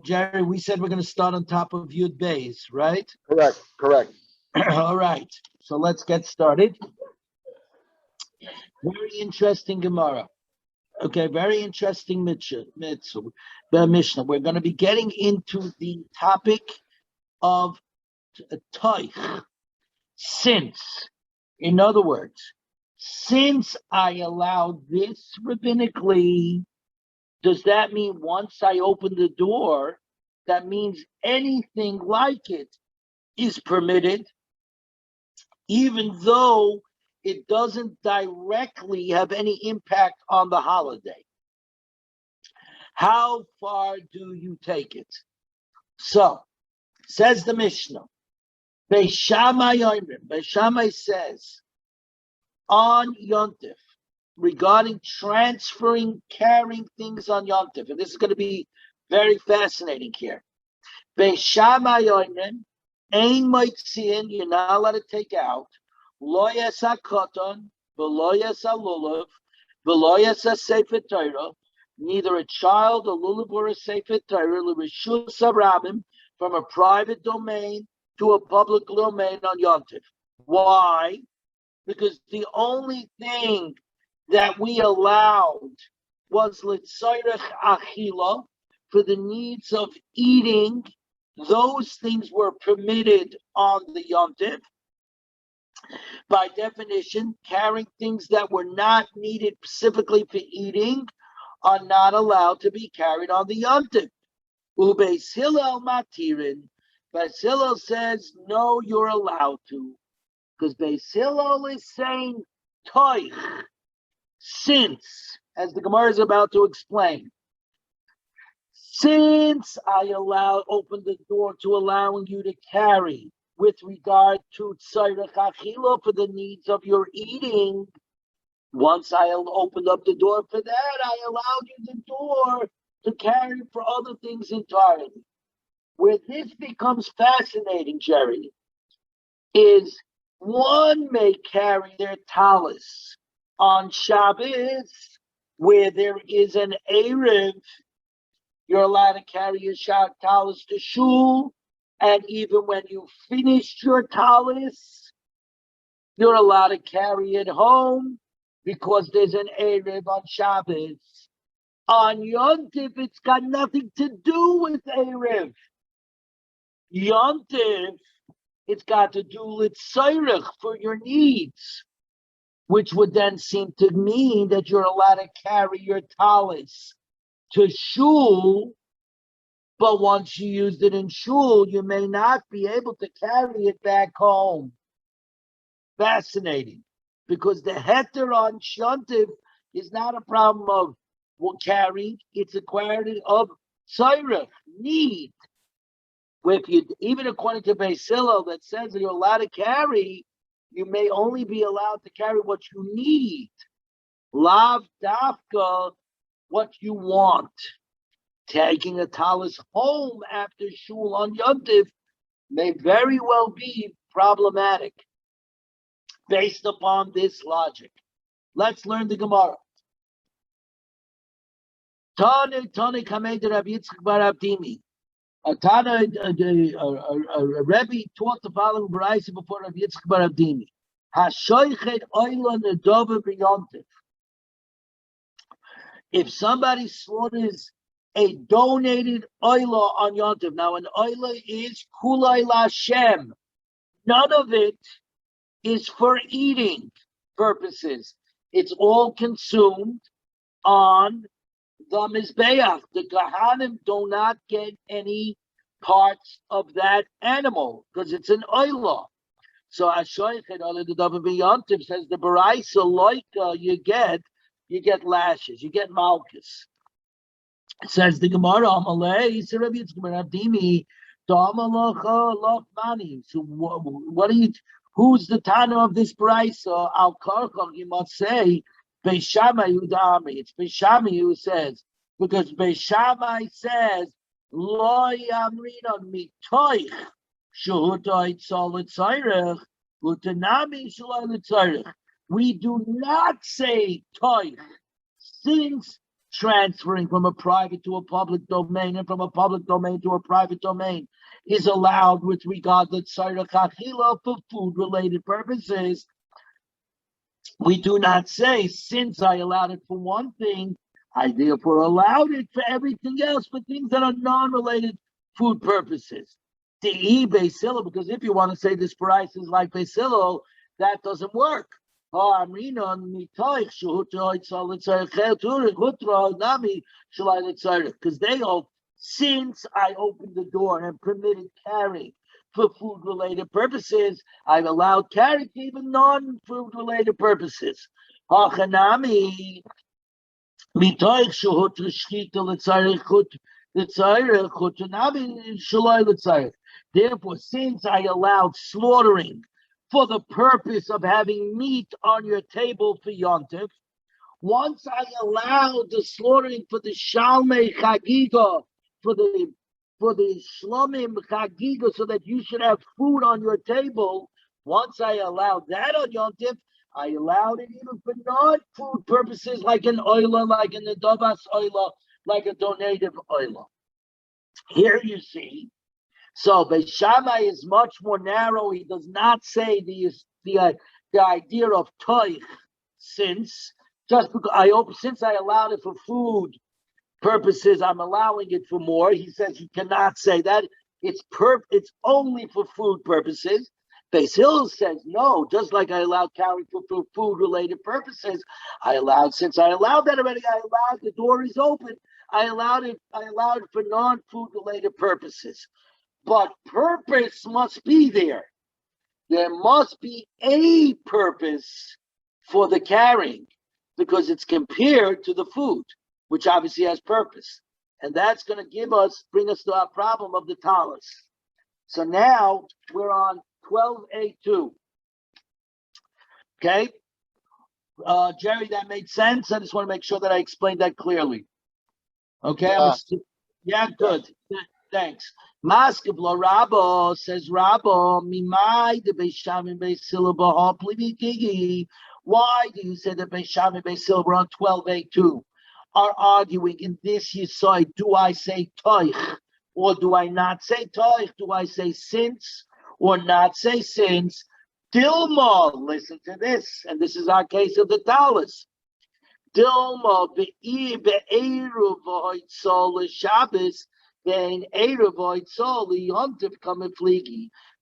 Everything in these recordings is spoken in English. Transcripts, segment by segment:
Jerry, we said we're going to start on top of Yud Beis, right? Correct. All right. So let's get started. Very interesting Gemara. Okay, very interesting mitzvah. The Mishnah. We're going to be getting into the topic of toich. Since, in other words, since I allowed this rabbinically, does that mean once I open the door, that means anything like it is permitted, even though it doesn't directly have any impact on the holiday? How far do you take it? So, says the Mishnah, Beis Shammai says, on Yontif, regarding transferring, carrying things on Yontif, and this is going to be very fascinating here. Beis Shammai Yomi, Ein Moitziin, you're not allowed to take out, Lo Yasa Koton, V'lo Yasa Lulav, V'lo Yasa Sefer Torah, neither a child, a lulav, or a Sefer Torah, L'Rishus Rabim, from a private domain to a public domain on Yontif. Why? Because the only thing that we allowed was L'Tzairech Achila, for the needs of eating. Those things were permitted on the Yontif. By definition, carrying things that were not needed specifically for eating are not allowed to be carried on the Yontif. Beis Hillel matirin. Beis Hillel says, no, you're allowed to. Because Beis Hillel is saying, toich, since, as the Gemara is about to explain, since I opened the door to allowing you to carry with regard to tzarech achila, for the needs of your eating, once I opened up the door for that, I allowed you the door to carry for other things entirely. Where this becomes fascinating, Jerry, is one may carry their talis on Shabbos, where there is an Erev. You're allowed to carry your talis to shul, and even when you finished your talis, you're allowed to carry it home because there's an Erev on Shabbos. On Yontif, it's got nothing to do with Erev. Yontif, it's got to do with tzarech, for your needs, which would then seem to mean that you're allowed to carry your talis to shul, but once you used it in shul, you may not be able to carry it back home. Fascinating, because the heter on Yontif is not a problem of carrying, it's a quality of tzarech, need. If you, even according to Beis Hillel, that says that you're allowed to carry, you may only be allowed to carry what you need. Lav dafka, what you want. Taking a talis home after shul on Yontif may very well be problematic based upon this logic. Let's learn the Gemara. Tane kamed Rav Yitzchak bar Abdimi. A Rebbe taught the following b'raisa before Rav Yitzchak bar Abdimi. Hashoichet oila nedova b'yontif. If somebody slaughters a donated oila on Yontif, now an oila is kulay lashem. None of it is for eating purposes. It's all consumed on the Mizbeach. The Kahanim do not get any parts of that animal because it's an oila. So Ashoichet Oila Nedova B'Yontif says the Baraisa Loika you get lashes, you get malchus. It says the Gemara Amalei Sirav Yitzchak bar Abdimi Damalacha Loch Mani. So what are you? Who's the Tana of this Baraisa? Al Karchach, you must say Beis Shammai Udami. It's Beis Shammai who says, because Beis Shammai says, Lo Yamrina Mitoich Shuhutoit Solit Tzarech Utanami Shulat Tzarech. We do not say Toich, since transferring from a private to a public domain and from a public domain to a private domain is allowed with regard to tzarech achila for food-related purposes. We do not say, since I allowed it for one thing, I therefore allowed it for everything else, for things that are non-related food purposes. The Beis Hillel, because if you want to say this price is like Beis Hillel, that doesn't work. Because they hold, since I opened the door and permitted carrying for food-related purposes, I've allowed carrying for even non-food-related purposes. Therefore, since I allowed slaughtering for the purpose of having meat on your table for Yontif, once I allowed the slaughtering for the Shalmei Chagiga, for the Shlomim Chagiga, so that you should have food on your table, once I allowed that on Yontif, I allowed it even for non-food purposes, like an oila, like an adobas oila, like a donative oila. Here you see, so Beis Shammai is much more narrow. He does not say the idea of toich, since just because since I allowed it for food purposes, I'm allowing it for more. He says you cannot say that. It's only for food purposes. Beis Hillel says no, just like I allowed carrying for food-related purposes, since I allowed that already, the door is open. I allowed it for non-food related purposes. But purpose must be there. There must be a purpose for the carrying, because it's compared to the food, which obviously has purpose. And that's going to bring us to our problem of the talus. So now we're on 12A2. Okay? Jerry, that made sense? I just want to make sure that I explained that clearly. Okay? Yeah, good. Thanks. Maskeblo Rabo says Rabo, Mimai the Beis Shammai Beis Hillel Plimi Gigi. Why do you say that Beis Shammai Beis Hillel, we're on 12A2, are arguing in this Yisai? Do I say toich or do I not say toich? Do I say since or not say since? Dilma, listen to this, and this is our case of the talus. Dilma be'eruv v'hoitzol Shabbos.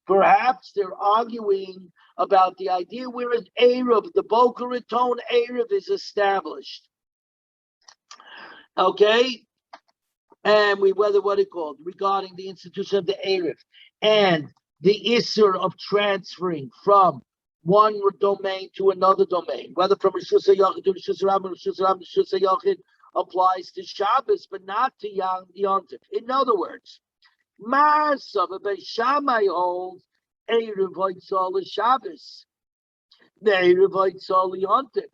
Perhaps they're arguing about the idea where an Erev, the Boca Raton Erev, is established. Okay? And regarding the institution of the Erev and the Isser of transferring from one domain to another domain, whether from Rishus HaYachid to Rishus HaRabban, Rishus HaYachid applies to Shabbos, but not to Yontif. In other words, Marsa Beis Shammai holds Erev Hoitzol Shabbos, Erev Hoitzol Yontif.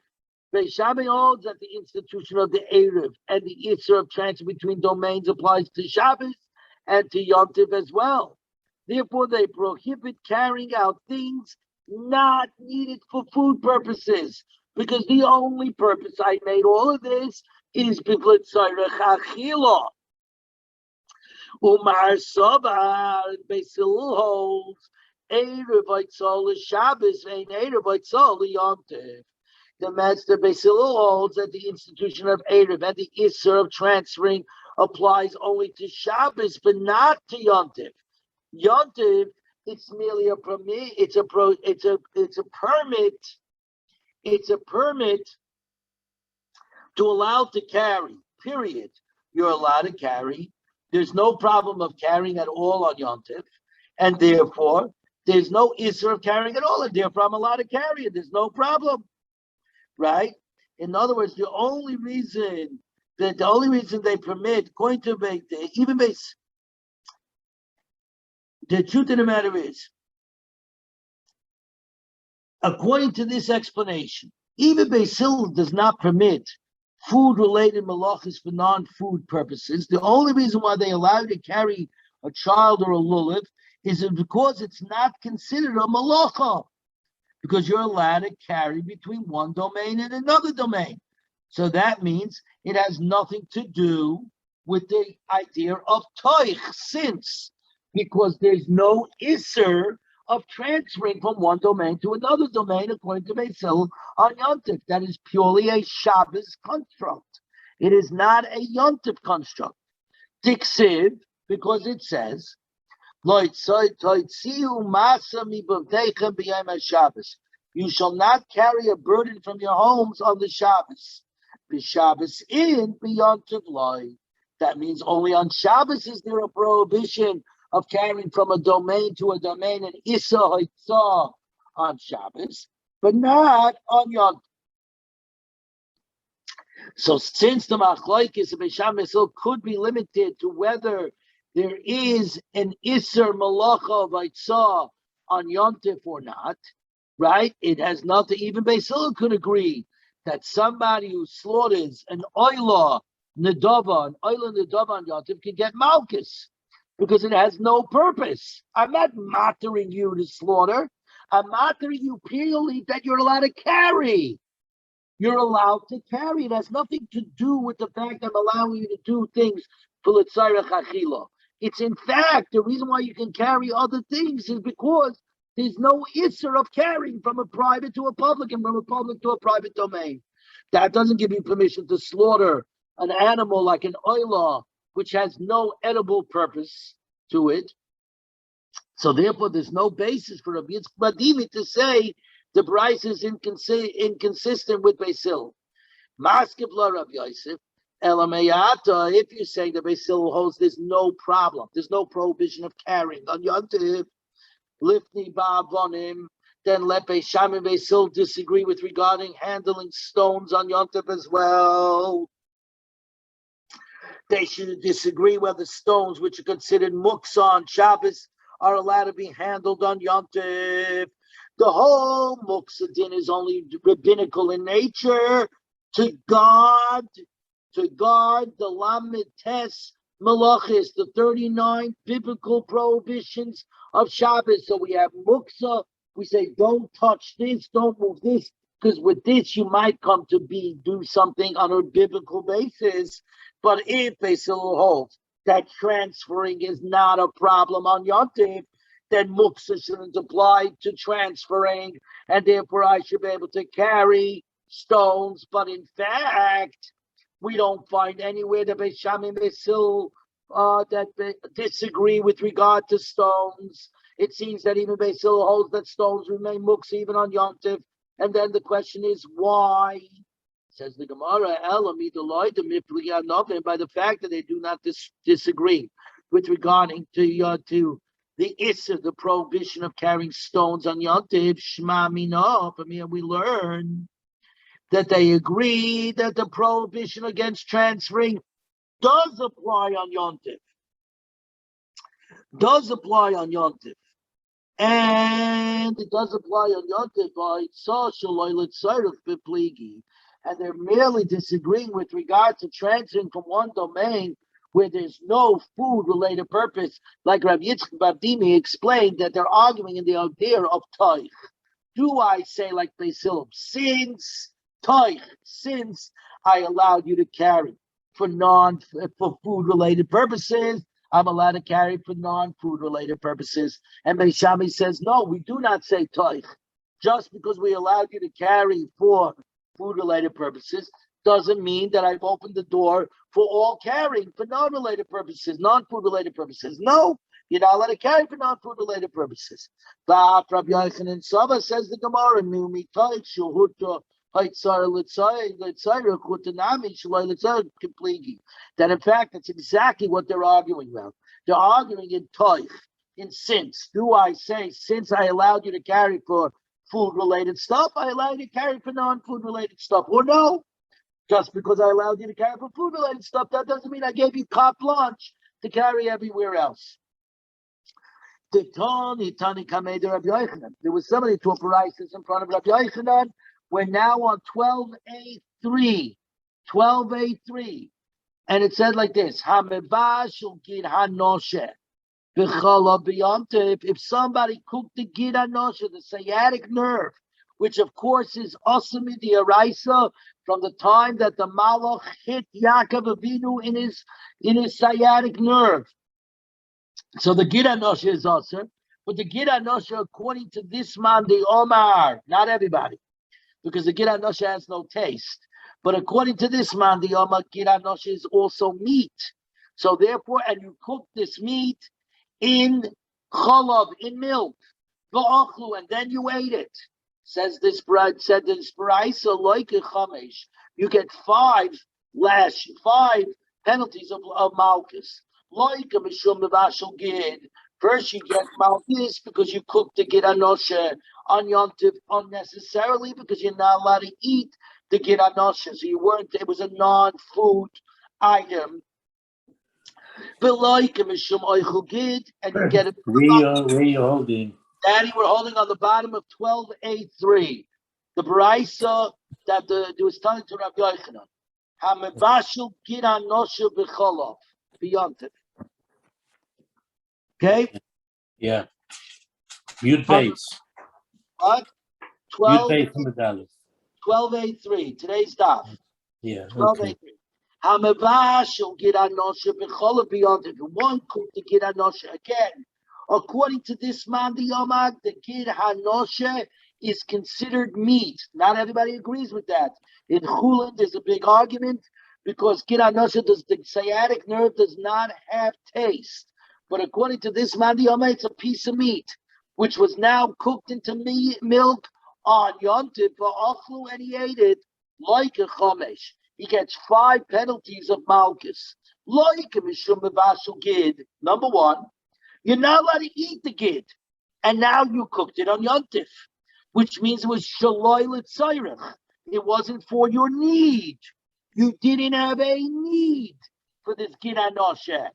Beis Shammai holds that the institution of the Erev and the Isser of transfer between domains applies to Shabbos and to Yontif as well. Therefore, they prohibit carrying out things not needed for food purposes, because the only purpose I made all of this is b'vlet tzarech achila. Umar Sobar Beis Hillel holds Erev Hoitzol Shabbos and Erev Hoitzol Yontif. The master Beis Hillel holds that the institution of Erev and the Isser of transferring applies only to Shabbos, but not to Yontif. Yontif, it's merely a permit. It's a permit. It's a permit to allow to carry, period. You're allowed to carry. There's no problem of carrying at all on Yontif, and therefore there's no issue of carrying at all, and therefore I'm allowed to carry it. There's no problem, right? In other words, the only reason they permit, according to even base, the truth of the matter is, according to this explanation, even Beis Hillel does not permit food-related malachas for non-food purposes. The only reason why they allow you to carry a child or a lulav is because it's not considered a malacha, because you're allowed to carry between one domain and another domain. So that means it has nothing to do with the idea of toich, since, because there's no isser of transferring from one domain to another domain, according to Beitzah on Yontif. That is purely a Shabbos construct. It is not a Yontif construct. Tiksiv, because it says, you shall not carry a burden from your homes on the Shabbos. Shabbos in beyond Tivloi. That means only on Shabbos is there a prohibition of carrying from a domain to a domain and Issa Haitzah on Shabbos, but not on Yom. So since the Machlokes of Beisham Yisrael could be limited to whether there is an Isser Malacha of Haitzah on Yom Tif or not, right? It has nothing. Even Beis could agree that somebody who slaughters an Oila Nedava, an Oila Nedava on Yom Tif can get Malchus because it has no purpose. I'm not mattering you to slaughter. I'm mattering you purely that you're allowed to carry. You're allowed to carry. It has nothing to do with the fact I'm allowing you to do things for L'tzarech Achila. It's in fact, the reason why you can carry other things is because there's no isser of carrying from a private to a public and from a public to a private domain. That doesn't give you permission to slaughter an animal like an oilah, which has no edible purpose to it. So therefore, there's no basis for Rabbi Yitzchak Badimi to say the Bryce is inconsistent with Beitzah. Maskevla Rabbi Yosef, Elamayata, if you say that Beitzah holds there's no problem, there's no prohibition of carrying on Yontif, Lifni Ba'avonim, then let Beisham and Beitzah disagree with regarding handling stones on Yontif as well. They should disagree whether stones which are considered muksa on Shabbos are allowed to be handled on Yontif. The whole muksa din is only rabbinical in nature to guard the Lamed Tes Malachis, the 39 biblical prohibitions of Shabbos. So we have muksa. We say, don't touch this, don't move this, because with this you might come to do something on a biblical basis. But if Beitzah holds that transferring is not a problem on Yom Tov, then muksa shouldn't apply to transferring, and therefore I should be able to carry stones. But in fact, we don't find anywhere that Beis Shammai and Beitzah that disagree with regard to stones. It seems that even Beitzah holds that stones remain muksa even on Yom Tov. And then the question is why? Says the Gemara, by the fact that they do not disagree with regarding to the issue, the prohibition of carrying stones on Yom Tov, Shema Mina. From here we learn that they agree that the prohibition against transferring does apply on Yom Tov. Does apply on Yom Tov. And it does apply on Yom Tov by and they're merely disagreeing with regard to transferring from one domain where there's no food-related purpose, like Rabbi Yitzchak Bardimi explained that they're arguing in the idea of toich. Do I say like Beitzah, since I allowed you to carry for food-related purposes, I'm allowed to carry for non-food-related purposes. And Beis Shammai says, no, we do not say toich. Just because we allowed you to carry for food-related purposes doesn't mean that I've opened the door for all carrying for non-related purposes, non-food-related purposes. No, you're not allowed to carry for non-food-related purposes. But Rabbi Yochanan Saba says the Gemara, that in fact that's exactly what they're arguing about. They're arguing in toich, in since. Do I say, since I allowed you to carry for food-related stuff, I allow you to carry for non-food-related stuff? Or no, just because I allowed you to carry for food-related stuff, that doesn't mean I gave you carte blanche to carry everywhere else. There was somebody to a paraisis in front of Rabbi Yochanan. We're now on 12a3. 12a3. And it said like this: if somebody cooked the gid hanoshe, the sciatic nerve, which of course is Osami the Araisa from the time that the Malach hit Yaakov Avinu in his sciatic nerve. So the Gid Anosha is Osir, but the Gid Anosha, according to this man, the Omar, not everybody, because the Gid Anosha has no taste. But according to this man, the Omar Gid Anosha is also meat. So therefore, and you cook this meat in chalav, in milk, and then you ate it. Said this Baraisa like a chamesh. You get five penalties of malchus. Like a mishum mevashel gid. First, you get malchus because you cooked the gid anoshe on Yom Tov unnecessarily because you're not allowed to eat the gid anoshe. So you weren't. It was a non-food item. But like a mishum oichel gid, and you get it. Where you holding? Daddy, we're holding on the bottom of 12.8.3. The Baraisa that there was telling to Rabbi Yochanan. Hamevashel gid anoshe b'cholav beyond it. Okay? Yeah. You'd base. What? 12.8.3. Today's daf. Yeah. 12.8.3. Hamevashel gid anoshe b'cholav beyond it. One cook the gid anoshe again. According to this man, the Yomag, the gid hanoshe is considered meat. Not everybody agrees with that. In Chulin, there's a big argument because gid hanoshe, the sciatic nerve does not have taste. But according to this man, the Yomag, it's a piece of meat, which was now cooked into milk on Yom Tov for Achlu, and he ate it like a chomesh. He gets 5 penalties of malchus. Like a mishum mevashel gid. Number 1. You're not allowed to eat the gid, and now you cooked it on Yom Tov, which means it was shaloi l'tzairich. It wasn't for your need. You didn't have a need for this gid anoshe.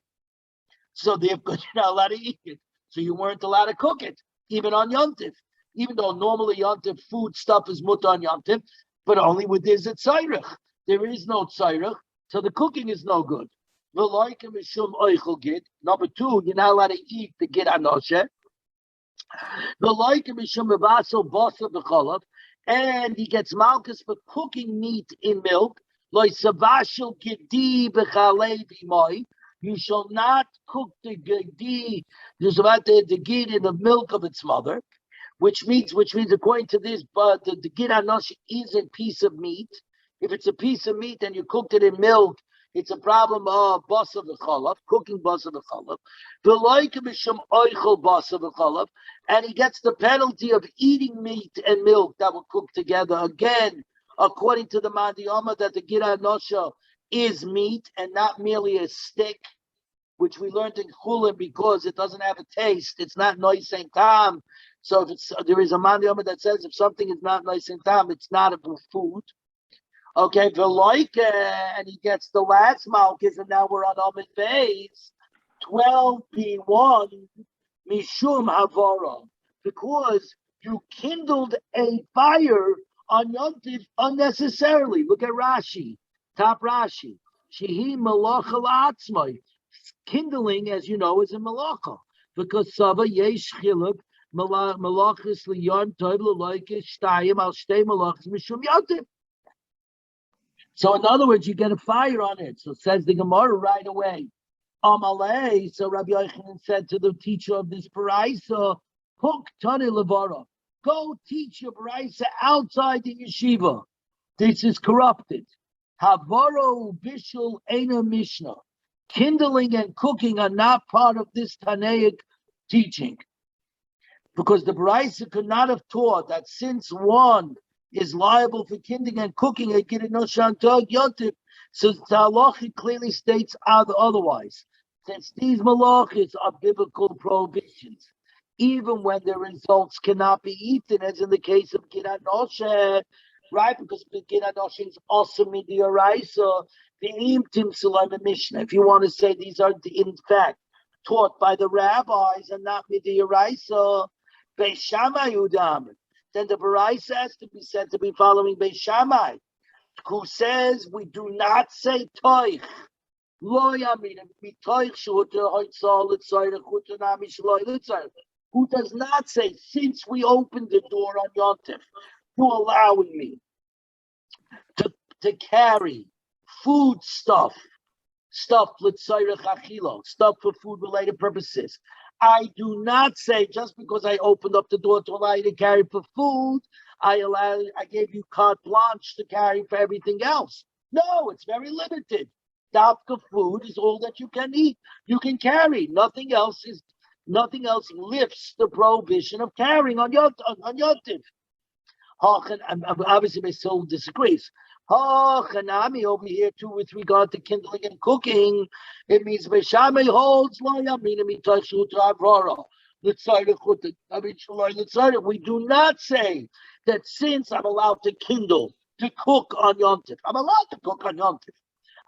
So therefore, you're not allowed to eat it. So you weren't allowed to cook it, even on Yom Tov. Even though normally Yom Tov food stuff is mutter on Yom Tov, but only with this tzairich. There is no tzairich, so the cooking is no good. Number 2, you're not allowed to eat the gid anoshe. And he gets malchus for cooking meat in milk. You shall not cook the gid in the milk of its mother, which means according to this, but the gid anoshe is a piece of meat. If it's a piece of meat and you cooked it in milk, it's a problem of basa v'chalav, cooking basa v'chalav. V'loike mishum oichel basa v'chalav, and he gets the penalty of eating meat and milk that were cooked together. Again, according to the Mandiyama, that the gid anoshe is meat and not merely a stick, which we learned in Chulin because it doesn't have a taste. It's not nois and tam. So if there is a Mandiyama that says if something is not nois and tam, it's not a food. Okay, and he gets the last malchus, and now we're on Amid Beis, 12b1, Mishum Havara, because you kindled a fire on Yom Tov unnecessarily. Look at Rashi, top Rashi. Shehi malacha la'atzmai. Kindling, as you know, is a malacha, because Sava yesh chiluk malachas liyon tov l'loike shtayim al shtei malachas mishum Yom Tov. So in other words, you get a fire on it. So says the Gemara right away. Amalei. So Rabbi Yochanan said to the teacher of this Baraisa, Huk Tani Levara. Go teach your Baraisa outside the yeshiva. This is corrupted. Havaro Bishul Eina Mishnah. Kindling and cooking are not part of this Tanaic teaching. Because the Baraisa could not have taught that since one is liable for kindling and cooking a gid anoshe on Yom Tov, so the halacha clearly states otherwise. Since these malachas are biblical prohibitions, even when the results cannot be eaten, as in the case of gid anoshe, right? Because the gid anoshe is also midioraisa, the imtim salam mishnah. If you want to say these are in fact taught by the rabbis and not midioraisa, Beis Shammai udam. Then the Baraisa has to be said to be following Beis Shammai, who says we do not say toich. Lo yamin mitoich shuter hoitzal l'tzayir chutanami shloy l'tzayir. Who does not say since we opened the door on Yom Tov to allowing me to carry food stuff l'tzairech achila, stuff for food-related purposes. I do not say just because I opened up the door to allow you to carry for food, I gave you carte blanche to carry for everything else. No, it's very limited. Dafka food is all that you can eat. You can carry. Nothing else lifts the prohibition of carrying on Yontif. Obviously, they still disagrees. Hanami over here too, with regard to kindling and cooking, it means Beshame holds we do not say that since I'm allowed to kindle, to cook on Yontif, I'm allowed to cook on Yontif.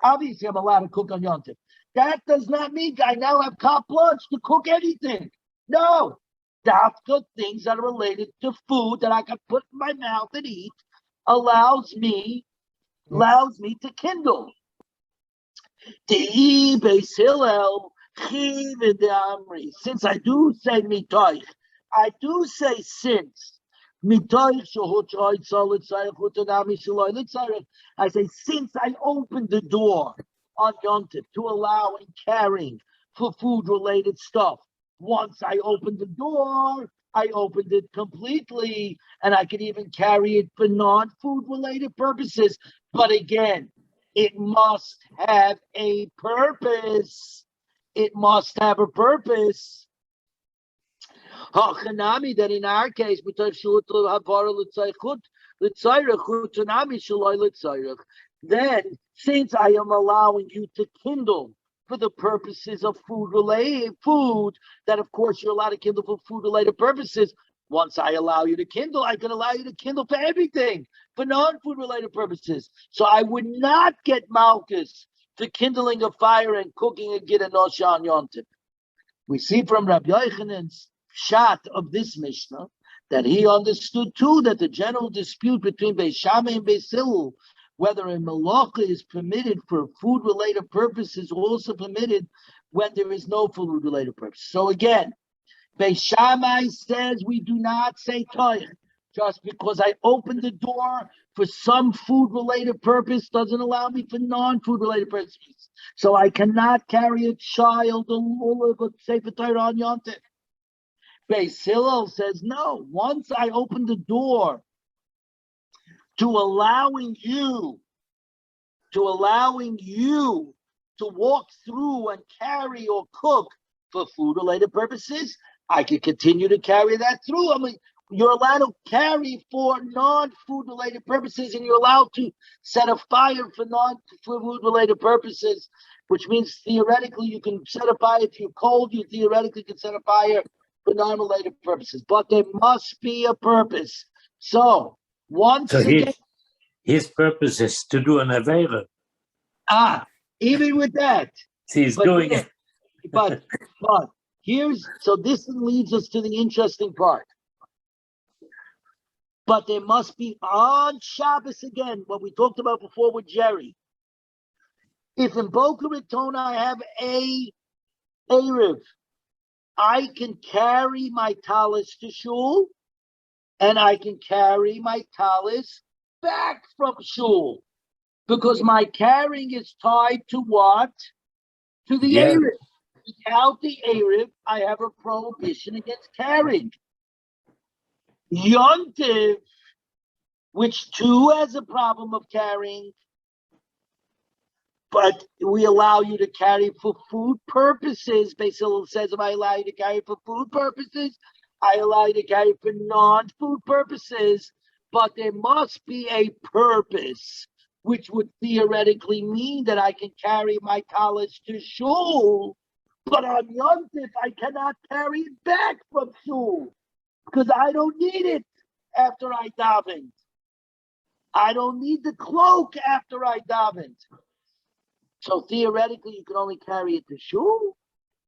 Obviously, I'm allowed to cook on Yontif. That does not mean I now have carte blanche to cook anything. No. Dafka things that are related to food that I can put in my mouth and eat allows me to kindle. Since I do say mitoich, I do say since. I say since I opened the door on Yontif to allow and carrying for food-related stuff. Once I opened the door, I opened it completely, and I could even carry it for non-food related purposes. But again, it must have a purpose. It must have a purpose. That in our case, then since I am allowing you to kindle for the purposes of food, that of course you're allowed to kindle for food-related purposes. Once I allow you to kindle, I can allow you to kindle for everything, for non-food related purposes. So I would not get Malchus for kindling a fire and cooking a gid and nosha on Yontif. We see from Rabbi Yochanan's shot of this Mishnah that he understood too that the general dispute between Beis Shammai and Beis Hillel, whether a malacha is permitted for food-related purposes, also permitted when there is no food-related purpose. So again, Beis Shammai says we do not say toich. Just because I opened the door for some food-related purpose doesn't allow me for non-food-related purposes. So I cannot carry a child, a lulav, a sefer Torah on Yontif. Beis Hillel says no. Once I open the door to allowing you to walk through and carry or cook for food-related purposes, I can continue to carry that through. I mean, you're allowed to carry for non-food-related purposes, and you're allowed to set a fire for non-food-related purposes, which means theoretically you can set a fire. If you're cold, you theoretically can set a fire for non-related purposes. But there must be a purpose. So, his purpose is to do an Aveira. Even with that. He's doing it. But this leads us to the interesting part. But there must be on Shabbos again, what we talked about before with Jerry. If in Boca Raton I have a Erev, I can carry my talis to shul, and I can carry my talis back from shul, because my carrying is tied to what? To the Erev. Without the Erev, I have a prohibition against carrying. Yontiv, which too has a problem of carrying, but we allow you to carry for food purposes. Beis Hillel says if I allow you to carry for food purposes, I allow you to carry for non-food purposes, but there must be a purpose, which would theoretically mean that I can carry my talis to shul, but on Yontif I cannot carry it back from shul, because I don't need it after I davened. I don't need the cloak after I davened. So theoretically, you can only carry it to shul,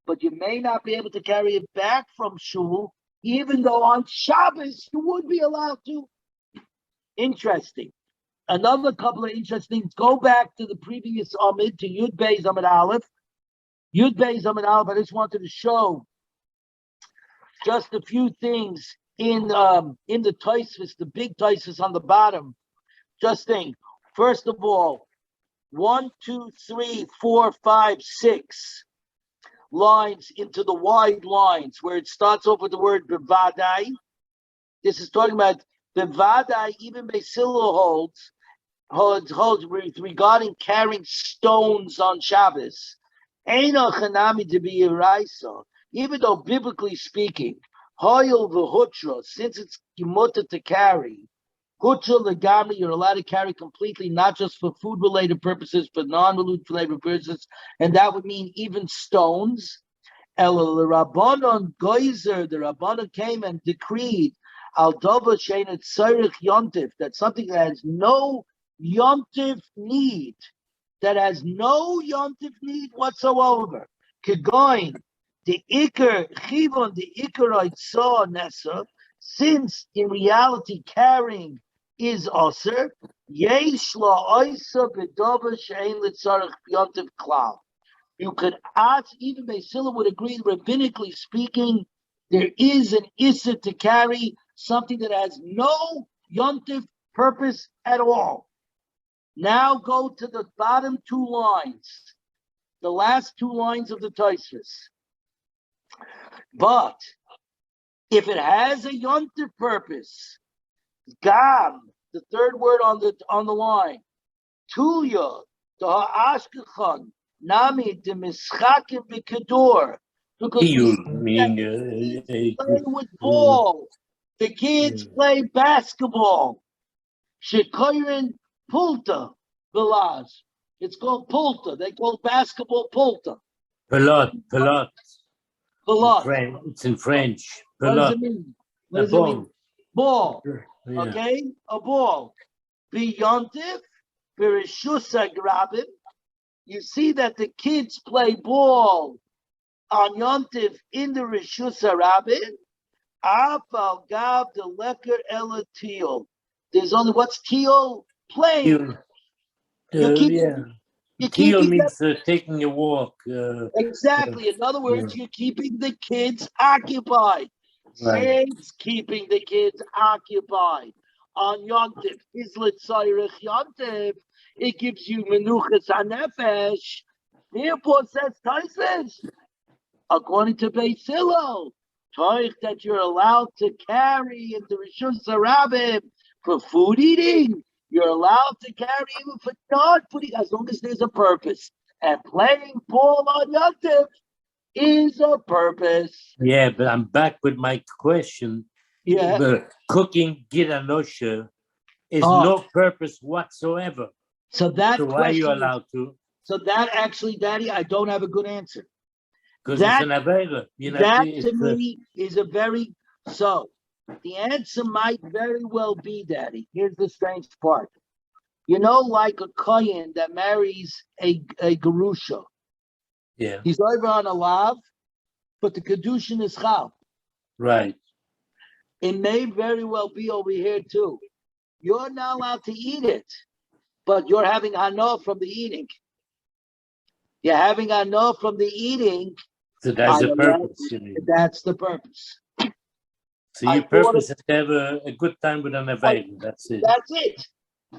but you may not be able to carry it back from shul, even though on Shabbos you would be allowed to. Interesting. Another couple of interesting. Go back to the previous Amid, to Yud Beis Amid Aleph. Yud Beis Amid Aleph, I just wanted to show just a few things in the Tosfos, the big Tosfos on the bottom. Just think. First of all, 1, 2, 3, 4, 5, 6 lines into the wide lines where it starts off with the word bevadai. This is talking about bevadai. Even Beitzah holds regarding carrying stones on Shabbos. Eino chanami to be eraisa. Even though biblically speaking, hoyel v'hutra, since it's mutter to carry, hutra legami, you're allowed to carry completely, not just for food-related purposes, but non-food-related purposes, and that would mean even stones. El Rabbanon Geyser, the Rabbanon came and decreed al dova shenet tzarich yontif, that something that has no yontif need, whatsoever. Kegoin, the ikar chivon, the ikar saw nesa, since in reality carrying is aser, yesh la oisa bedova shein litzarich yontif klal. You could ask, even Beitzah would agree, rabbinically speaking, there is an issa to carry something that has no yontif purpose at all. Now go to the bottom 2 lines, the last 2 lines of the Tosfos. But if it has a yontif purpose, gam, the third word on the line, tuya, the ha'ashkechan, nami de mischakim b'kedur, because You we mean play with ball, the kids play basketball. Shekoyrin pulta vilaz. It's called pulta. They call basketball pulta. pelot. Pelot. It's in French. What does Pelot. it mean? What does it mean? Ball. Yeah. Okay, a ball. Biyontif, berishusa grabim. You see that the kids play ball on Yontif in the Rishusa Rabin. Afal Gav the Leker Ela Teal. There's only what's Teal? Playing. You're Teal keeping means taking a walk. exactly. In other words, you're keeping the kids occupied. Right. It's keeping the kids occupied. On Yontif, Islet Sayrich Yontif, it gives you Menuchas HaNefesh. Therefore, says Tosfos, according to Beitzah, that you're allowed to carry into Rishus Harabim for food eating. You're allowed to carry even for not putting, as long as there's a purpose. And playing ball on Yontif is a purpose. Yeah, but I'm back with my question. Yeah. The cooking Giranosha is no purpose whatsoever. So why are you allowed to? So that actually, Daddy, I don't have a good answer. Because it's an Avera. That to me is a very, so the answer might very well be, Daddy. Here's the strange part. You know, like a kohen that marries a gerusha. Yeah. He's over on a lav, but the kedushin is chal. Right. It may very well be over here too. You're not allowed to eat it, but you're having hana from the eating. You're having hana from the eating. So that's the purpose. That's the purpose. So your purpose is to have a good time with an Avera. That's it. That's it.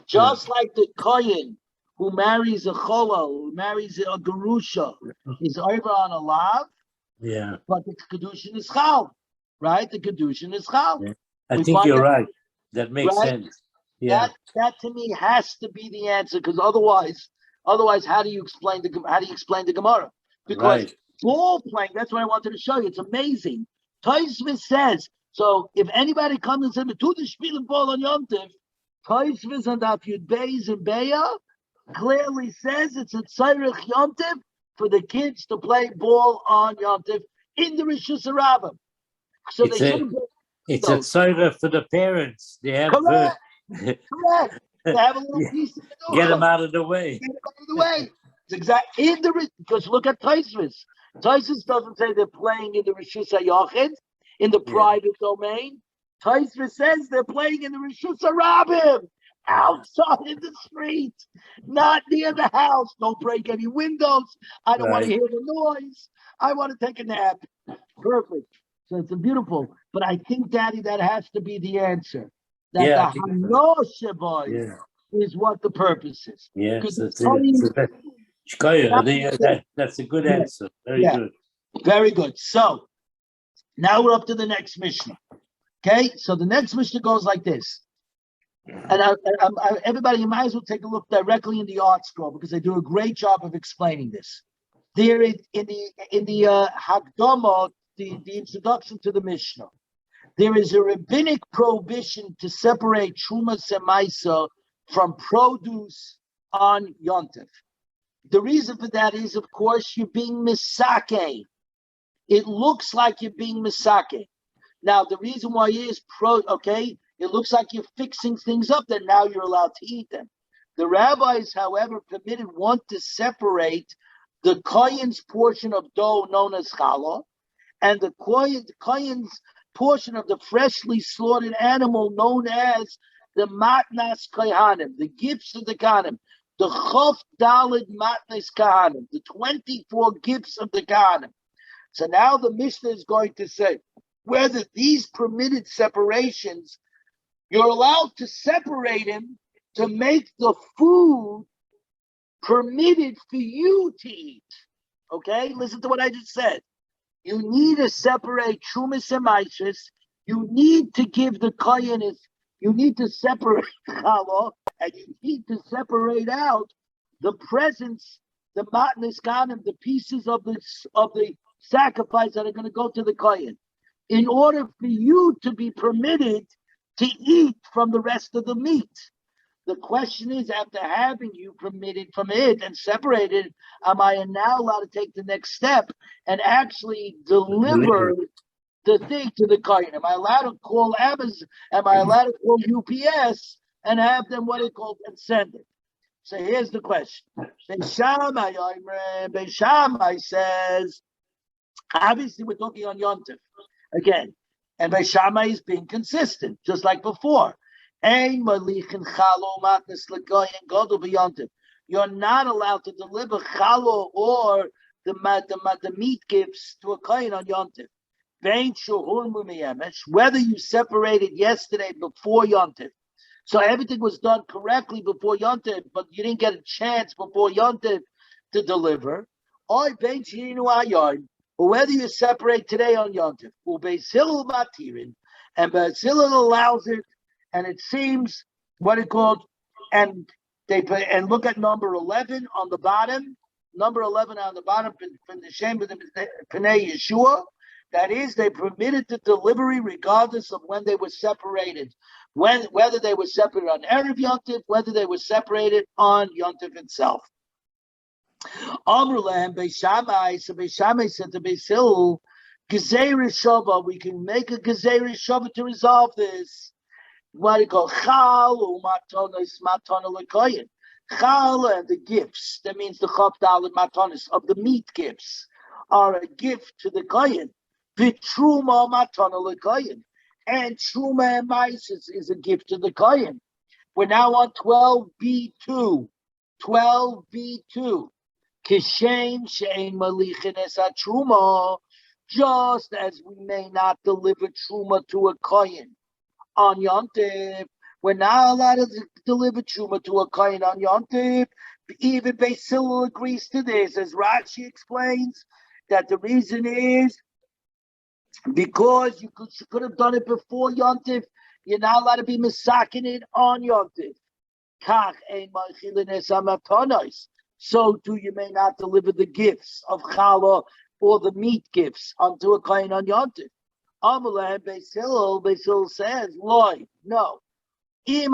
Just like the kohen who marries a chola, who marries a gerusha, is over on a lav. Yeah. But the kedushin is chal, right? The kedushin is chal. Yeah. I think you're right. That makes sense. Yeah. That to me has to be the answer, because otherwise, how do you explain the Gemara? Because ball playing, that's what I wanted to show you. It's amazing. Tosfos says, so if anybody comes and says, "To the spielen ball on Yom Tov," Tosfos and Daf Yud Beis and Beya clearly says it's a tzarich Yom Tov for the kids to play ball on Yom Tov in the Rishus Harabim. So they shouldn't. It's a tzarich for the parents. They have correct. They have a little piece of it. Get them out of the way. It's exactly because look at Tosfos. Tosfos doesn't say they're playing in the Rishus HaYachid, in the private domain. Tosfos says they're playing in the Rishus Harabim, outside in the street, not near the house. Don't break any windows. I don't want to hear the noise. I want to take a nap. Perfect. So it's a beautiful, but I think, Daddy, that has to be the answer. That Yeah, I the think so. Hanoshaboy Yeah, is what the purpose is. yeah. Because So it's only that's a good yeah, answer. Very yeah, good. very good. So now we're up to the next Mishnah. Okay, so the next Mishnah goes like this. And everybody, you might as well take a look directly in the art scroll because they do a great job of explaining this. There in the Hakdama, the introduction to the Mishnah, there is a rabbinic prohibition to separate Truma Semaisa from produce on Yontif. The reason for that is, of course, you're being misake. It looks like you're being misake. Now, the reason why is it looks like you're fixing things up, then now you're allowed to eat them. The rabbis, however, permitted one to separate the kohen's portion of dough known as challah and the kohen's portion of the freshly slaughtered animal known as the matnas kohanim, the gifts of the kohanim, the chof dalid matnas kohanim, the 24 gifts of the kohanim. So now the Mishnah is going to say whether these permitted separations, you're allowed to separate them to make the food permitted for you to eat. Okay, listen to what I just said. You need to separate Trumas and Maishas. You need to give the kohenis. You need to separate challah, and you need to separate out the presents, the matnas ganim, the pieces of the sacrifice that are going to go to the kohen, in order for you to be permitted to eat from the rest of the meat. The question is, after having you permitted from it and separated, am I now allowed to take the next step and actually deliver the thing to the kohen? Am I allowed to call Amazon? Am I allowed to call UPS and have them what it called and send it? So here's the question. Beis Shammai says, obviously we're talking on Yontif again, and Beis Shammai is being consistent, just like before. You're not allowed to deliver chalo or the meat gifts to a kohen on Yontif. Whether you separated yesterday before Yontif, so everything was done correctly before Yontif, but you didn't get a chance before Yontif to deliver, or whether you separate today on Yontif, and Beis Hillel allows it. And it seems what it called, and they put, and look at number 11 on the bottom. Number 11 on the bottom from the Shem of the Pnei Yeshua. That is, they permitted the delivery regardless of when they were separated, whether they were separated on Erev Yontif, whether they were separated on Yontif itself. Amrullah Beis Shammai, so Beis Shammai said to Beis Hillel, Gezerah Shava, we can make a Gezerah Shava to resolve this. What you call chal umatonis matana lekoyin. Chal and the gifts, that means the chop dalet matonis of the meat gifts, are a gift to the koyin. Vitruma matana lekoyin, and truma and maisis is a gift to the koyin. We're now on 12b2. 12b2. Kishem shein malichin es truma, just as we may not deliver truma to a koyin on Yontif. We're not allowed to deliver truma to a kohen on Yontif. Even Beis Hillel agrees to this, as Rashi explains that the reason is because you could have done it before Yontif. You're not allowed to be misaking it on Yontif. So too, you may not deliver the gifts of challah or the meat gifts unto a kohen on Yontif. Amaleh Beis Hillel says, Loi, no. If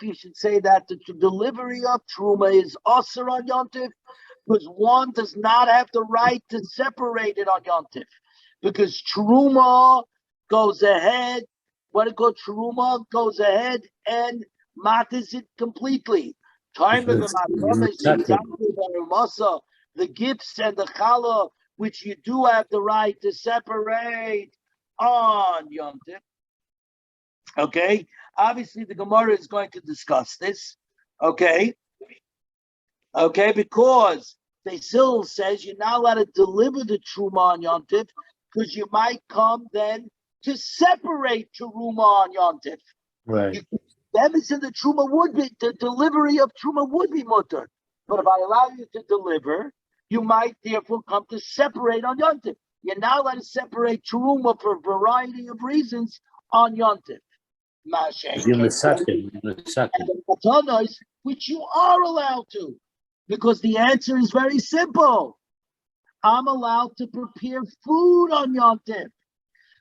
you should say that the delivery of truma is osir on Yontif, because one does not have the right to separate it on Yontif, because truma goes ahead, what it called truma goes ahead and matters it completely. Time of the gifts and the challah, which you do have the right to separate on Yontif. Okay, obviously the Gemara is going to discuss this. Okay, because Beitzah says you're not allowed to deliver the truma on yontif because you might come then to separate truma on yontif. Right. The truma would be the delivery of truma would be mutter, but if I allow you to deliver, you might therefore come to separate on yontif. You're not allowed to separate truma for a variety of reasons on yontif. Which you are allowed to, because the answer is very simple. I'm allowed to prepare food on yontif.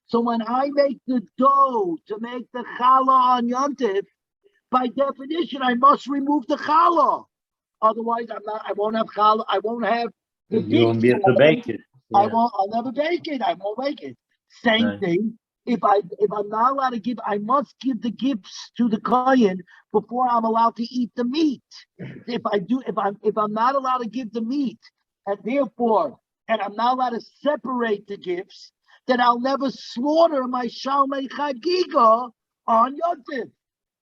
So when I make the dough to make the challah on yontif, by definition, I must remove the challah. Otherwise, I won't have challah. I won't have the You won't be able to bake it. Yeah. I'll never bake it. I won't bake it. Same thing. If I'm not allowed to give, I must give the gifts to the kohen before I'm allowed to eat the meat. If I'm not allowed to give the meat, and therefore, and I'm not allowed to separate the gifts, then I'll never slaughter my shalmei chagiga on yontif,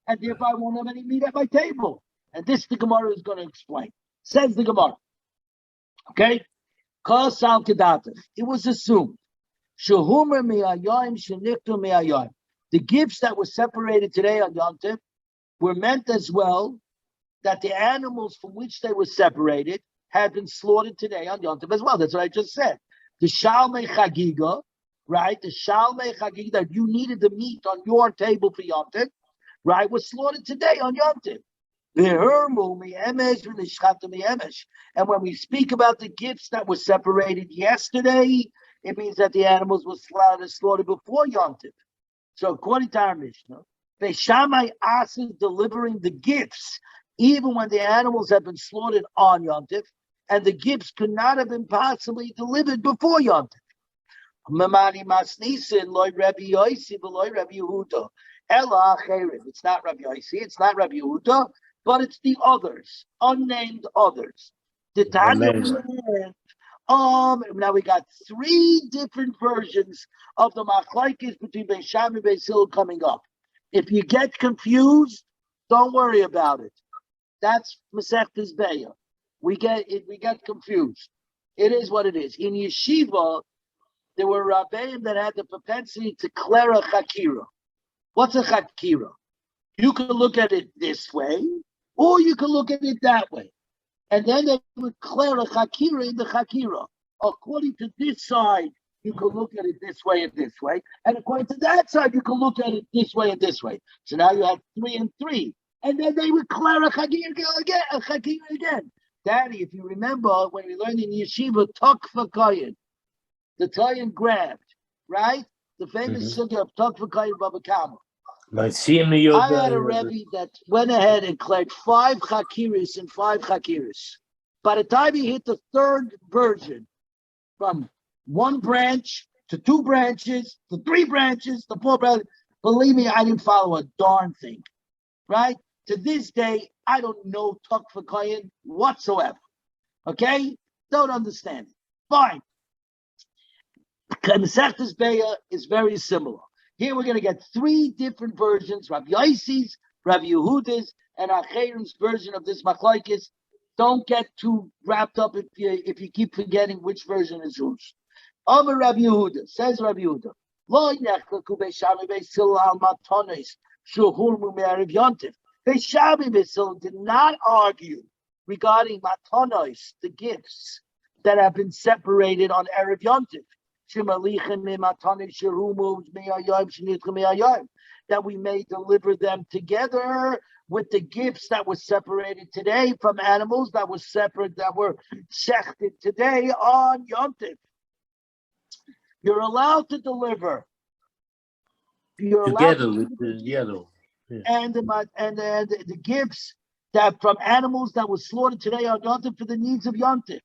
and therefore I won't have any meat at my table. And this the Gemara is going to explain. Says the Gemara. Okay, Kosal kedatif. It was assumed. The gifts that were separated today on Yontif were meant as well that the animals from which they were separated had been slaughtered today on Yontif as well. That's what I just said. The Shalmei Chagiga, right? The Shalmei Chagiga that you needed the meat on your table for Yontif, right? Was slaughtered today on Yontif. And when we speak about the gifts that were separated yesterday, it means that the animals were slaughtered before Yontif. So according to our Mishnah, Beishamai asks delivering the gifts, even when the animals have been slaughtered on Yontif, and the gifts could not have been possibly delivered before Yontif. It's not Rabbi Yosi, it's not Rabbi Yehuda, but it's the others, unnamed others. Now we got three different versions of the machlokes between Beis Shammai and Beis Hillel coming up. If you get confused, don't worry about it. That's Masechtas Beya. We get confused. It is what it is. In yeshiva, there were rabbeim that had the propensity to declare a chakira. What's a chakira? You can look at it this way, or you can look at it that way. And then they would declare a chakira in the chakira. According to this side, you can look at it this way and this way. And according to that side, you can look at it this way and this way. So now you have 3 and 3. And then they would declare a chakira again. Daddy, if you remember, when we learned in yeshiva, Tokfa Koyin, the Koyin grabbed, right? The famous sugya of Tokfa Koyin Baba Kama. I had a Rebbe that went ahead and declared 5 chakiris and 5 chakiris. By the time he hit the 3rd version, from 1 branch to 2 branches to 3 branches to 4 branches, believe me, I didn't follow a darn thing, right? To this day, I don't know Tuk for Koyin whatsoever. Okay? Don't understand it. Fine. Masechtas Beya is very similar. Here we're going to get 3 different versions, Rabbi Yosi's, Rabbi Yehuda's, and Acherim's version of this machlokes. Don't get too wrapped up if you keep forgetting which version is whose. Amar Rabbi Yehuda, says Rabbi Yehuda, Lo yechleku Beis Shammai Beis Hillel al matonos shehurmu me'erev yontif. Beis Shammai Beis Hillel did not argue regarding matonos, the gifts that have been separated on erev yontif. That we may deliver them together with the gifts that were separated today from animals that were separate, that were shechted today on Yontif. You're allowed to deliver. You're together allowed with the other. Yeah. And the gifts that from animals that were slaughtered today on Yontif for the needs of Yontif.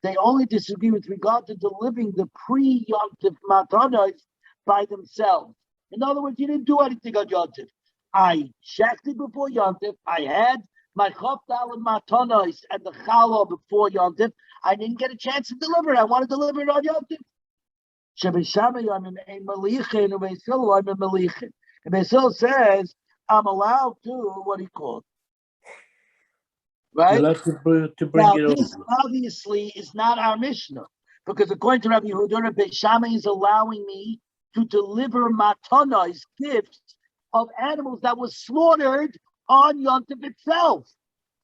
They only disagree with regard to delivering the pre-Yontif matanos by themselves. In other words, you didn't do anything on Yontif. I checked it before Yontif. I had my choftal and matanos and the challah before Yontif. I didn't get a chance to deliver it. I want to deliver it on Yontif. And Beis Hillel says, I'm allowed to, what he called? right? You'll have to bring Now, it this over. obviously is not our Mishnah, because according to Rabbi Yehuda, Rabbi Shammai is allowing me to deliver matanos, gifts of animals that were slaughtered on Yom Tov itself.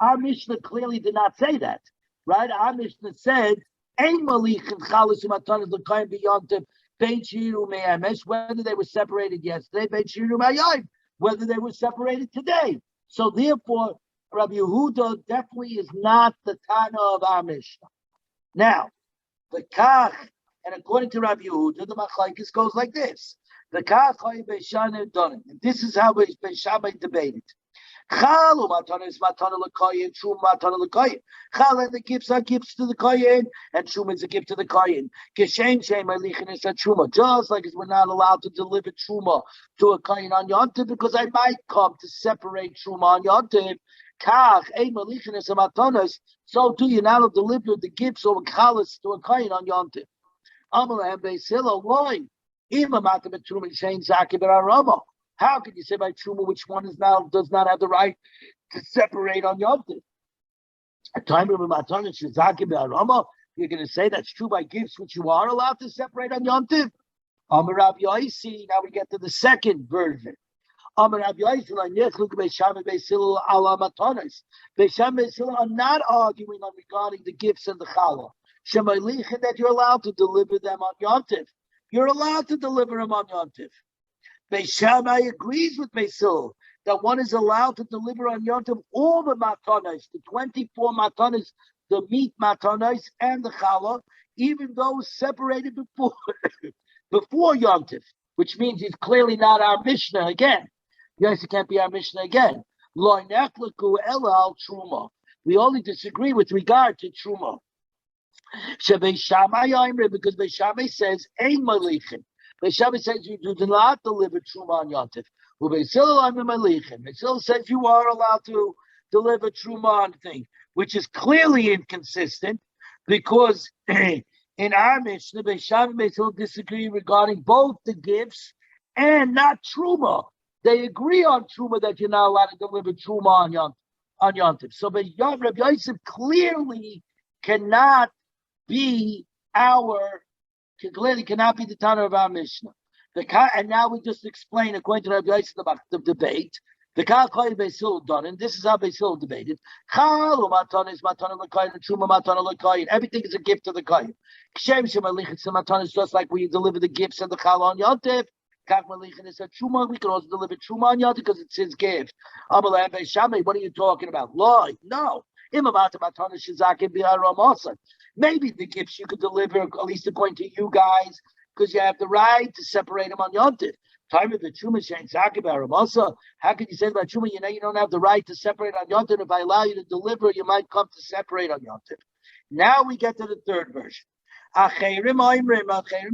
Our Mishnah clearly did not say that, right? Our Mishnah said, "Ein malichin chalas umatanos l'kayim b'Yom Tov bein shiru me'emes," whether they were separated yesterday, bein shiru me'ayim, whether they were separated today. So therefore, Rabbi Yehuda definitely is not the Tana of our Mishnah. Now, the Kach, and according to Rabbi Yehuda, the Machlokes goes like this: the Kach Beishana done, and this is how Beishamai debated. Chal matana is matana l'koyin, Truma matana l'koyin. Chal and the gifts are gifts to the koyin, and Truma is a gift to the koyin. Geshem shem alichin is a Truma. Just like as we're not allowed to deliver Truma to a koyin on Yom Tov, because I might come to separate Truma on Yom Tov. Kach ein malichin is a matanas. So too, you're not allowed to deliver the gifts or chalas to a koyin on Yom Tov. Amalahem beisila loy. Ima matam Truma shein zaki b'arama. How can you say by Truma which one is now does not have the right to separate on Yom Tov? At time of Matana Shizaki Be'arama, you're going to say that's true by gifts which you are allowed to separate on Yom Tov. Amar Rav Yosi. Now we get to the second version. Amar Rav Yosi Nechuk Beisham Beisil Ala Matanas. Beisham Beisil are not arguing on regarding the gifts and the challah. Shemalichin that you're allowed to deliver them on Yom Tov. You're allowed to deliver them on Yom Tov. Beishamai agrees with Beisil that one is allowed to deliver on Yom Tov all the matanos, the 24 matanos, the meat matanos and the challah, even those separated before before Yom Tov, which means it's clearly not our Mishnah again. Yes, it can't be our Mishnah again. Lo nechleku ela al truma. We only disagree with regard to truma. Shebeishamai Yomri, because Beishamai says ein malichin. Beishamai says you do not deliver truma on Yom Tov. Beisil says you are allowed to deliver truma on thing, which is clearly inconsistent, because in our Mishnah, Beishamai and Beisil disagree regarding both the gifts and not truma. They agree on truma that you're not allowed to deliver truma on Yom Tov. So Rabbi Yosef clearly cannot be cannot be the Tana of our Mishnah. And now we just explain, according to Rabbi Yosef, about the debate. The Kach Beisil done, and this is how Beisil debated. Everything is a gift to the Kohen. Is just like we deliver the gifts and the Chal on Yom Tov. Kach Malichin is a Truma. We can also deliver Truma on Yom Tov because it's his gift. What are you talking about? Law? No. Maybe the gifts you could deliver, at least according to you guys, because you have the right to separate them on Yom Tov. Time of the Truma Shein Zaki B'Aramasa. How can you say about Truma? You know you don't have the right to separate on Yom Tov. If I allow you to deliver, you might come to separate on Yom Tov. Now we get to the third version. Acherim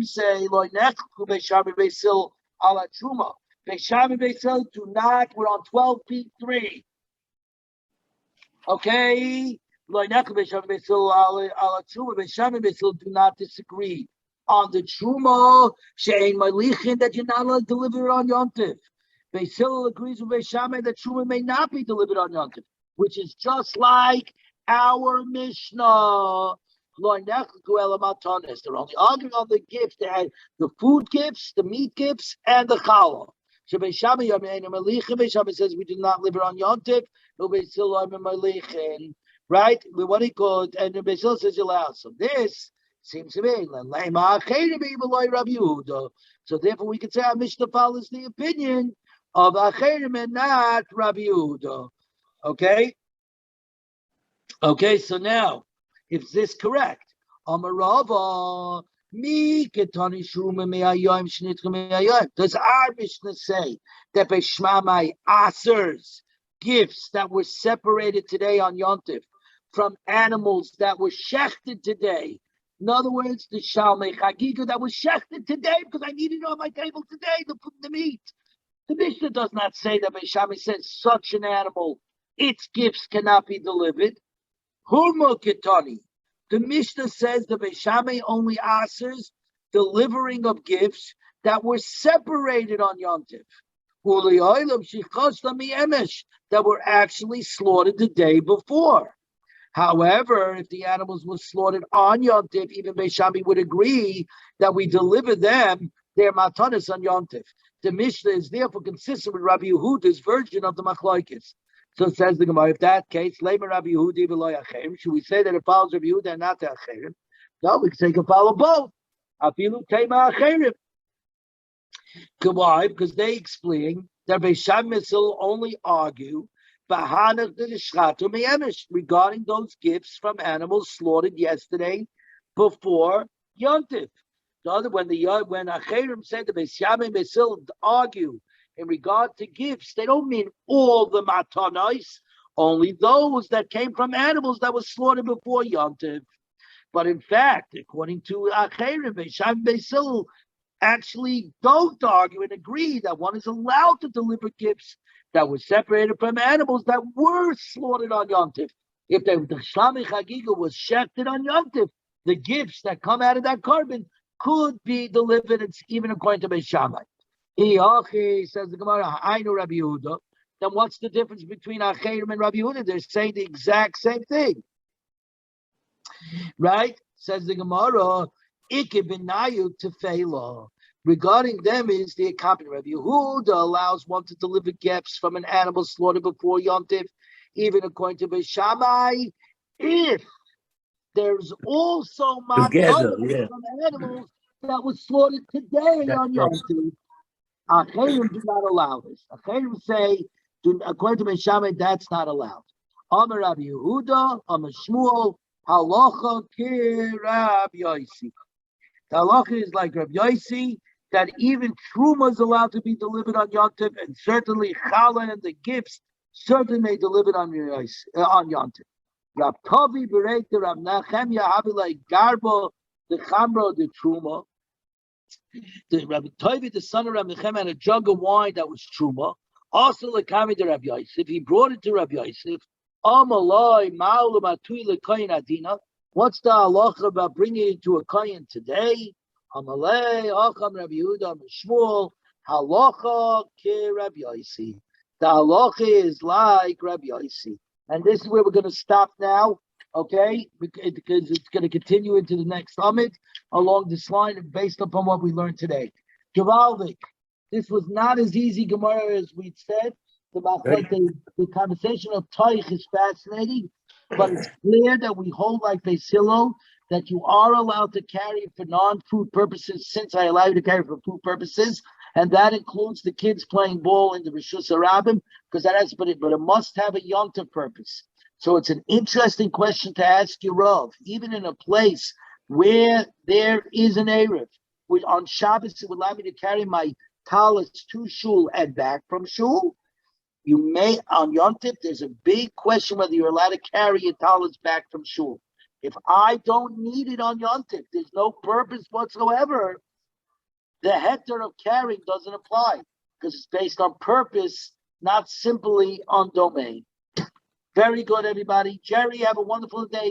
say Lo Nechku Beishami Beisil Ala Truma. Beishami Beisil do not. We're on 12p3. Okay. Lo Nechku Beishami Beisil Ala Truma. Beishami Beisil do not disagree on the Truma Shein Malichin that you're not allowed to deliver it on Yom Tov. Beisil agrees with Beishamai that Truma may not be delivered on Yom Tov, which is just like our Mishnah. They're only arguing on the gifts. They had the food gifts, the meat gifts, and the challah. Beishamai says we do not deliver on Yom Tov. Right? What he called, and the Beisil says you're allowed. So this seems to be so therefore we can say our Mishnah follows the opinion of Acherim and not Rabbi Yehuda. Okay, so now is this correct? Amarava does our Mishnah say that Beishmamai asers gifts that were separated today on Yom Tov from animals that were shechted today? In other words, the Shalmei Chagiga that was shechted today because I needed it on my table today, the meat. The Mishnah does not say that Beishamai says such an animal, its gifts cannot be delivered. Hurma Ketani. The Mishnah says the Beishamai only asers delivering of gifts that were separated on Yom Tov. That were actually slaughtered the day before. However, if the animals were slaughtered on Yom Tif, even Beis Shammai would agree that we deliver them their matanis on Yom Tif. The Mishnah is therefore consistent with Rabbi Yehuda's version of the Machlokes. So it says the Gemara, if that case, Rabbi Yehudi v'lo acherim, should we say that it follows Rabbi Yehuda and not the acherim? No, we can say it can follow both. Afilu tema acherim. Why? Because they explain that Beis Shammai will only argue regarding those gifts from animals slaughtered yesterday before Yom Tif. The other when Acherim said the Beis Shammai will argue in regard to gifts, they don't mean all the matanos, only those that came from animals that were slaughtered before Yom Tif. But in fact, according to Acherim, Beis Shammai will actually don't argue and agree that one is allowed to deliver gifts that were separated from animals that were slaughtered on Yom Tif. If the Shlami Chagiga was shechted on Yom Tif, the gifts that come out of that carbon could be delivered. It's even according to Beis Shammai. Says the Gemara, I know Rabbi Yehuda. Then what's the difference between Acherim and Rabbi Yehuda? They're saying the exact same thing, right? Says the Gemara. Regarding them is the accompaniment. Rabbi Yehuda allows one to deliver gifts from an animal slaughtered before Yom Tif, even according to Beis Shammai, if there's also matanos from animals that was slaughtered today on Yom Tif. Acherim do not allow this. Acherim say, according to Beis Shammai, that's not allowed. Amar Rabbi Yehuda, Amar Shmuel, halacha ki Rabbi Yosi. The halacha is like Rabbi Yosi, that even truma is allowed to be delivered on Yom Tif, and certainly challah and the gifts certainly may deliver on Yom Tif. Rab Tavi bereit the Rab Nachemya habilei garbo the chamro the truma. The Rabbi Tavi, the son of Rab Nachemya, had a jug of wine that was truma. Also lekami the Rabbi Yosef, he brought it to Rabbi Yosef. Amalai ma'ulu matui lekayin adina. What's the halacha about bringing it to a kohen today? Amalei acham Rabbi Yehuda Shmuel halacha ke Rabbi Yosi. The halacha is like Rabbi Yosi, and this is where we're going to stop now, okay? Because it's going to continue into the next summit along this line, based upon what we learned today. Gavaldik, this was not as easy Gemara as we'd said. The conversation of Taich is fascinating. But it's clear that we hold like Beis Hillel that you are allowed to carry for non-food purposes, since I allow you to carry for food purposes, and that includes the kids playing ball in the Rishus Harabim, because that has, but it must have a Yom Tov purpose. So it's an interesting question to ask your Rav, even in a place where there is an Erev. On Shabbos, it would allow me to carry my talis to shul and back from shul. You may, on Yom Tov, there's a big question whether you're allowed to carry your talis back from shul. If I don't need it on Yom Tov, there's no purpose whatsoever, the hector of carrying doesn't apply, because it's based on purpose, not simply on domain. Very good, everybody. Jerry, have a wonderful day.